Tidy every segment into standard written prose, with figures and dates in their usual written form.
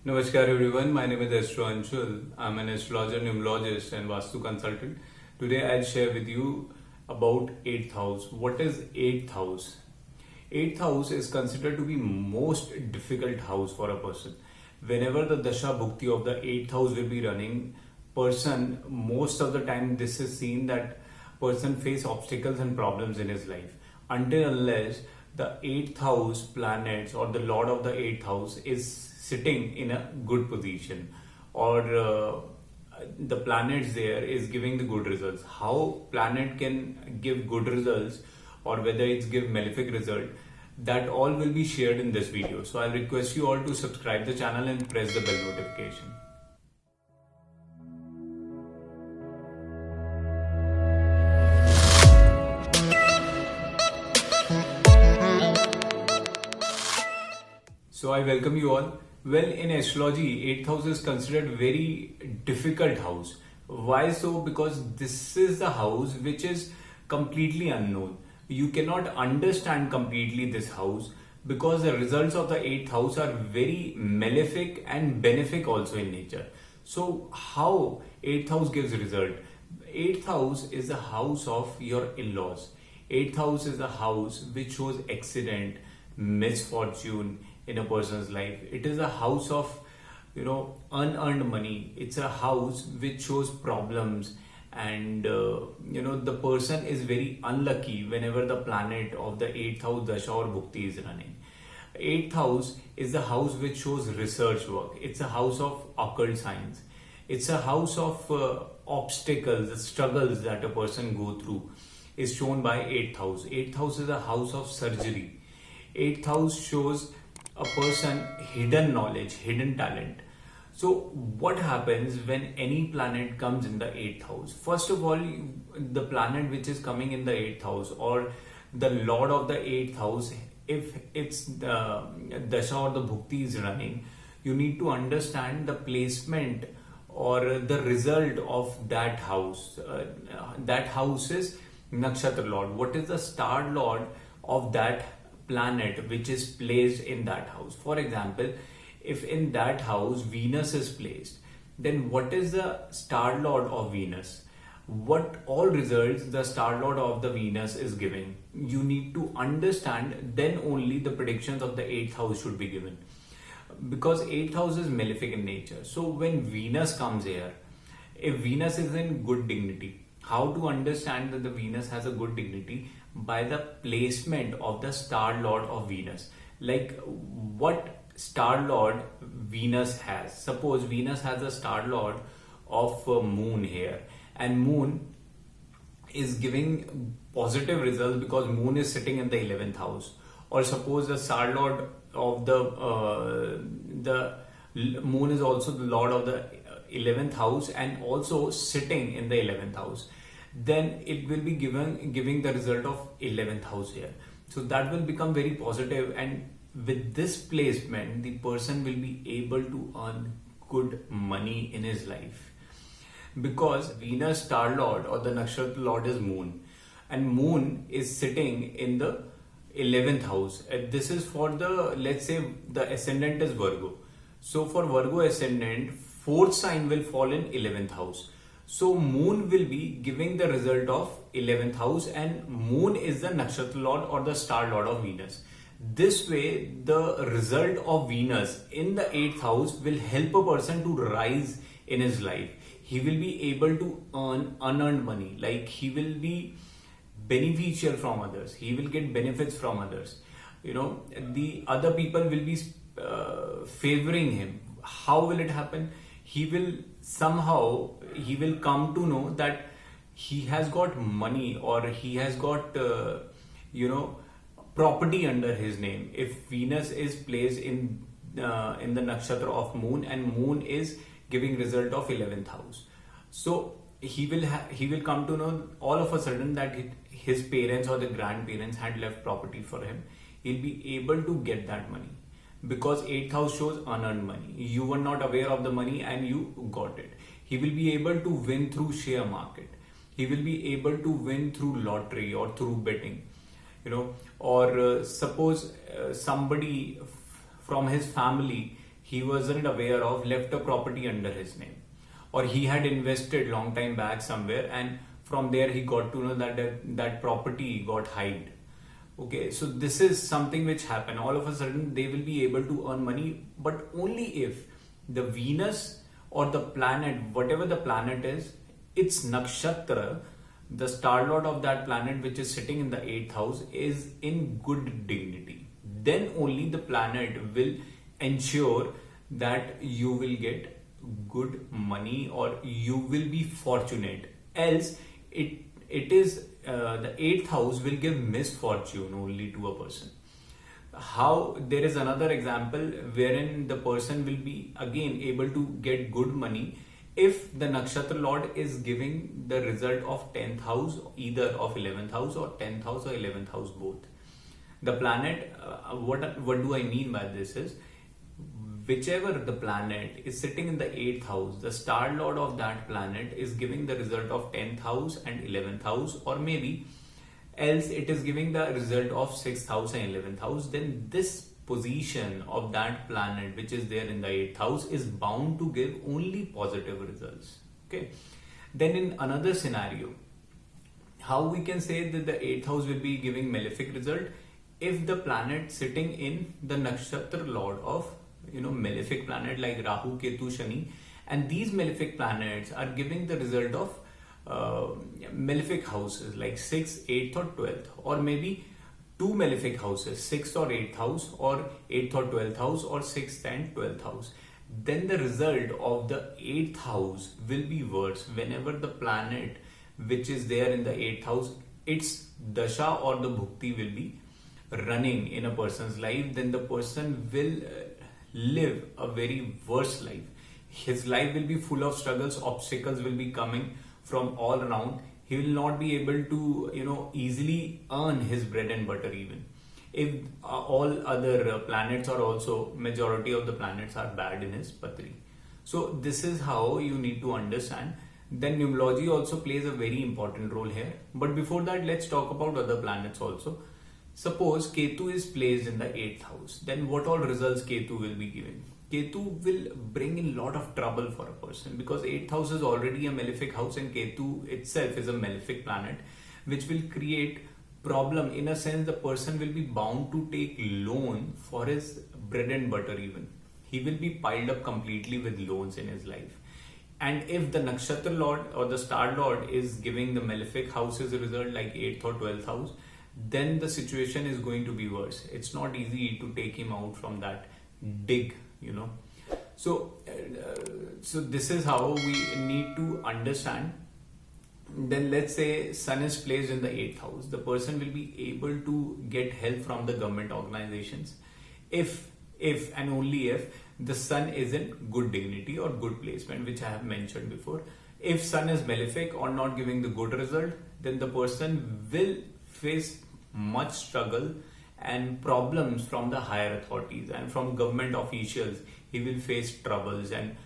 Namaskar everyone, my name is astro.anshul. I'm an astrologer, numerologist and Vastu consultant. Today I'll share with you about 8th house. What is 8th house? 8th house is considered to be most difficult house for a person. Whenever the dasha bhukti of the 8th house will be running, person most of the time this is seen that person face obstacles and problems in his life until unless the 8th house planets or the lord of the 8th house is sitting in a good position or the planets there is giving the good results. How planet can give good results or whether it's give malefic result, that all will be shared in this video. So I'll request you all to subscribe the channel and press the bell notification. So I welcome you all. Well, in astrology, 8th house is considered very difficult house. Why so? Because this is the house which is completely unknown. You cannot understand completely this house because the results of the 8th house are very malefic and benefic also in nature. So how 8th house gives result? 8th house is the house of your in-laws. 8th house is the house which shows accident, misfortune in a person's life. It is a house of unearned money. It's a house which shows problems and the person is very unlucky whenever the planet of the 8th house dasha or bhukti is running. 8th house is the house which shows research work. It's a house of occult science. It's a house of obstacles, the struggles that a person go through is shown by 8th house. 8th house is a house of surgery. 8th house shows a person hidden knowledge, hidden talent. So what happens when any planet comes in the 8th house? First of all, the planet which is coming in the 8th house or the lord of the 8th house, if it's the dasha or the bhukti is running, you need to understand the placement or the result of that house. That house is Nakshatra lord. What is the star lord of that planet which is placed in that house? For example, if in that house Venus is placed, then what is the star lord of Venus? What all results the star lord of the Venus is giving? You need to understand, then only the predictions of the 8th house should be given, because 8th house is malefic in nature. So when Venus comes here, if Venus is in good dignity, how to understand that the Venus has a good dignity? By the placement of the star lord of Venus. Like what star lord Venus has. Suppose Venus has a star lord of moon here, and moon is giving positive results because moon is sitting in the 11th house. Or suppose the star lord of the moon is also the lord of the 11th house and also sitting in the 11th house, then it will be giving the result of 11th house here. So that will become very positive, and with this placement the person will be able to earn good money in his life, because Venus star lord or the nakshatra lord is moon, and moon is sitting in the 11th house. This is for the, let's say the ascendant is Virgo. So for Virgo ascendant, fourth sign will fall in 11th house. So moon will be giving the result of 11th house, and moon is the nakshatra lord or the star lord of Venus. This way the result of Venus in the 8th house will help a person to rise in his life. He will be able to earn unearned money, like he will be beneficial from others. He will get benefits from others. The other people will be favoring him. How will it happen? He will come to know that he has got money or he has got property under his name if Venus is placed in the nakshatra of moon and moon is giving result of 11th house. So he will come to know all of a sudden that his parents or the grandparents had left property for him. He'll be able to get that money, because 8th house shows unearned money. You were not aware of the money and you got it. He will be able to win through share market. He will be able to win through lottery or through betting. Or suppose somebody from his family, he wasn't aware of left a property under his name, or he had invested long time back somewhere, and from there he got to know that property got hid. Okay, so this is something which happen. All of a sudden they will be able to earn money, but only if the Venus or the planet, whatever the planet is, its nakshatra, the star lord of that planet which is sitting in the 8th house, is in good dignity. Then only the planet will ensure that you will get good money or you will be fortunate. Else it is the 8th house will give misfortune only to a person. How there is another example wherein the person will be again able to get good money if the nakshatra lord is giving the result of 10th house, either of 11th house or 10th house or 11th house, both. The planet, what do I mean by this is, whichever the planet is sitting in the 8th house, the star lord of that planet is giving the result of 10th house and 11th house, or maybe else it is giving the result of 6th house and 11th house, then this position of that planet which is there in the 8th house is bound to give only positive results. Okay. Then in another scenario, how we can say that the 8th house will be giving malefic result? If the planet sitting in the nakshatra lord of malefic planet like Rahu, Ketu, Shani, and these malefic planets are giving the result of malefic houses like 6th, 8th or 12th, or maybe two malefic houses, 6th or 8th house, or 8th or 12th house, or 6th and 12th house, then the result of the 8th house will be worse whenever the planet which is there in the 8th house, its dasha or the bhukti will be running in a person's life. Then the person will live a very worse life. His life will be full of struggles, obstacles will be coming from all around. He will not be able to easily earn his bread and butter, even if all other planets are also, majority of the planets are bad in his patri. So this is how you need to understand. Then numerology also plays a very important role here. But before that, let's talk about other planets also. Suppose Ketu is placed in the 8th house, then what all results Ketu will be giving? Ketu will bring in lot of trouble for a person, because 8th house is already a malefic house and Ketu itself is a malefic planet, which will create problem. In a sense, the person will be bound to take loan for his bread and butter even. He will be piled up completely with loans in his life. And if the nakshatra lord or the star lord is giving the malefic house as a result like 8th or 12th house, then the situation is going to be worse. It's not easy to take him out from that dig. So this is how we need to understand. Then let's say sun is placed in the 8th house. The person will be able to get help from the government organizations if and only if the sun is in good dignity or good placement, which I have mentioned before. If sun is malefic or not giving the good result, then the person will face much struggle and problems from the higher authorities and from government officials. He will face troubles and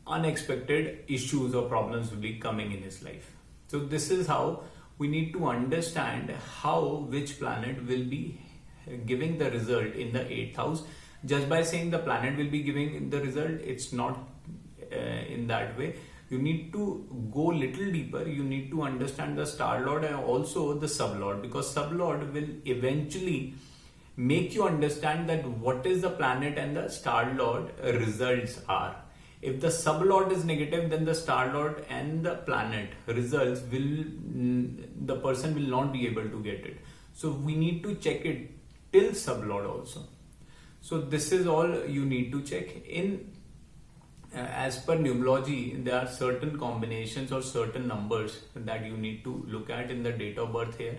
unexpected issues or problems will be coming in his life. So this is how we need to understand how which planet will be giving the result in the 8th house. Just by saying the planet will be giving the result, it's not in that way. You need to go little deeper. You need to understand the star lord and also the sub lord, because sub lord will eventually make you understand that what is the planet and the star lord results are. If the sub lord is negative, then the star lord and the planet results the person will not be able to get it. So we need to check it till sub lord also. So this is all you need to check in. As per numerology, there are certain combinations or certain numbers that you need to look at in the date of birth here.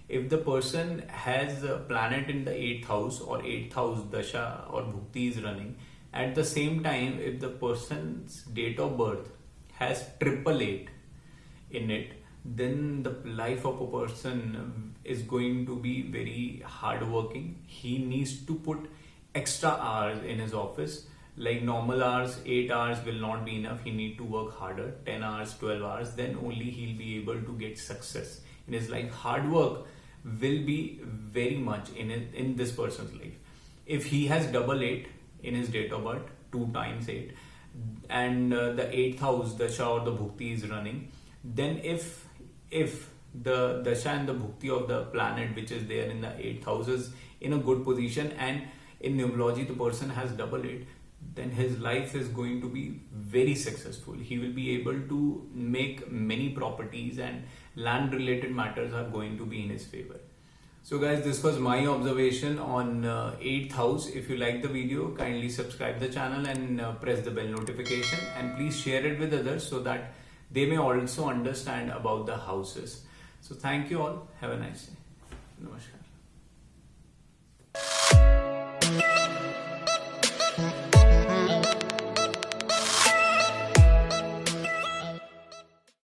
If the person has a planet in the 8th house or 8th house dasha or bhukti is running, at the same time, if the person's date of birth has 888 in it, then the life of a person is going to be very hardworking. He needs to put extra hours in his office. Like normal hours, 8 hours will not be enough. He need to work harder, 10 hours, 12 hours. Then only he'll be able to get success in his life. Hard work will be very much in this person's life. If he has 888 in his date of birth, 2 times 8, and the 8th house, dasha or the bhukti is running, then if the dasha and the bhukti of the planet which is there in the 8th house is in a good position, and in numerology the person has double it, then his life is going to be very successful. He will be able to make many properties, and land related matters are going to be in his favor. So guys, this was my observation on 8th house. If you like the video, kindly subscribe the channel and press the bell notification, and please share it with others so that they may also understand about the houses. So thank you all. Have a nice day. Namaskar.